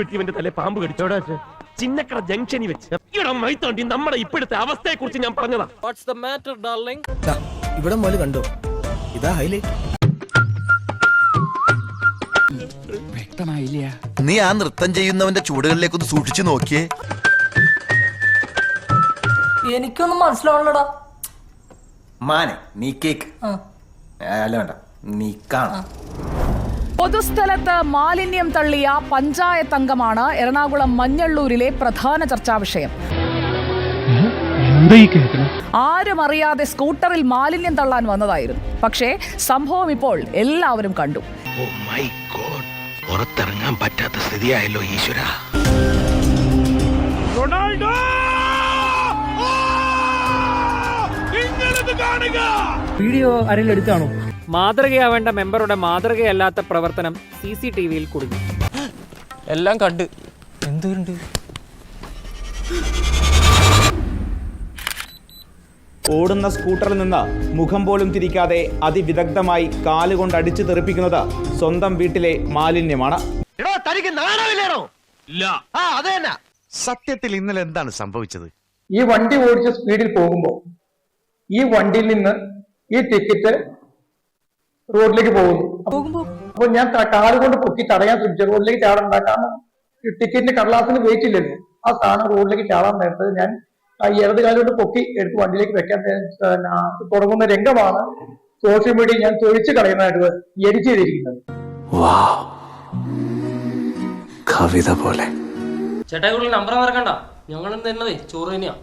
വെട്ടിയവന്റെ തലേ പാമ്പ് കടിച്ചോടാ ചിന്നക്കട ജംഗ്ഷനിൽ വെച്ച് ഇവിടെ മൈത്തോണ്ടി നമ്മുടെ ഇപ്പോഴത്തെ അവസ്ഥയെ കുറിച്ച് ഞാൻ പറഞ്ഞതാ. What's the matter darling? ഇവിടെ മോല് കണ്ടോ, ഇതാ ഹൈലൈറ്റ്. വ്യക്തമായില്ല. നീ ആ നൃത്തം ചെയ്യുന്നവന്റെ ചൂടുകളിലേക്കൊന്ന് സൂക്ഷിച്ചു നോക്കിയേ. എനിക്കൊന്നും മനസ്സിലാവണടാ. മാനെ നീ കേക്ക് അല്ല വേണ്ട, നീ കാണാം. പൊതുസ്ഥലത്ത് മാലിന്യം തള്ളിയ പഞ്ചായത്ത് അംഗമാണ് എറണാകുളം മഞ്ഞള്ളൂരിലെ പ്രധാന ചർച്ചാ വിഷയം. ആരും അറിയാതെ സ്കൂട്ടറിൽ മാലിന്യം തള്ളാൻ വന്നതായിരുന്നു. പക്ഷേ സംഭവം ഇപ്പോൾ എല്ലാവരും കണ്ടു. ഓ മൈ ഗോഡ്, പുറത്തിറങ്ങാൻ പറ്റാത്ത സ്ഥിതിയായല്ലോ ഈശ്വര. വീഡിയോ ആരെങ്കിലും എടുത്താണോ? മാതൃകയാവേണ്ട മെമ്പറുടെ മാതൃകയല്ലാത്ത പ്രവർത്തനം CCTV-യിൽ കുടുങ്ങി. എല്ലാം കണ്ട് എന്തുണ്ട്. ഓടുന്ന സ്കൂട്ടറിൽ നിന്ന് മുഖം പോലും തിരിക്കാതെ അതിവിദഗ്ധമായി കാലുകൊണ്ട് അടിച്ചു തെറിപ്പിക്കുന്നത് സ്വന്തം വീട്ടിലെ മാലിന്യമാണ്. സത്യത്തിൽ ഇന്നലെ എന്താണ് സംഭവിച്ചത്? ഈ വണ്ടി ഓടിച്ച സ്പീഡിൽ പോകുമ്പോൾ ഈ വണ്ടിയിൽ നിന്ന് ഈ ടിക്കറ്റ് റോഡിലേക്ക് പോകുന്നു. അപ്പോൾ ഞാൻ കാലുകൊണ്ട് പൊക്കി തടയാൻ ശ്രമിച്ചു. റോഡിലേക്ക് ചാടുണ്ടാക്കാൻ ഈ ടിക്കറ്റിന്റെ കടലാസിന് വെയിറ്റ് ഇല്ലല്ലോ. ആ സാധനം റോഡിലേക്ക് ചാടാൻ നേരത്തെ ഞാൻ ഇടത് കാലുകൊണ്ട് പൊക്കി എടുത്ത് വണ്ടിയിലേക്ക് വെക്കാൻ തുടങ്ങുന്ന രംഗമാണ് സോഷ്യൽ മീഡിയ ഞാൻ തൊഴിച്ചു കളയുന്നതായിട്ട് എഡിറ്റ് ചെയ്തിരിക്കുന്നത്. കവിത പോലെ. ചേട്ടാ, നമ്പർ മറക്കണ്ട, ഞങ്ങൾ തന്നതേ ചോറ് തന്നെയാ.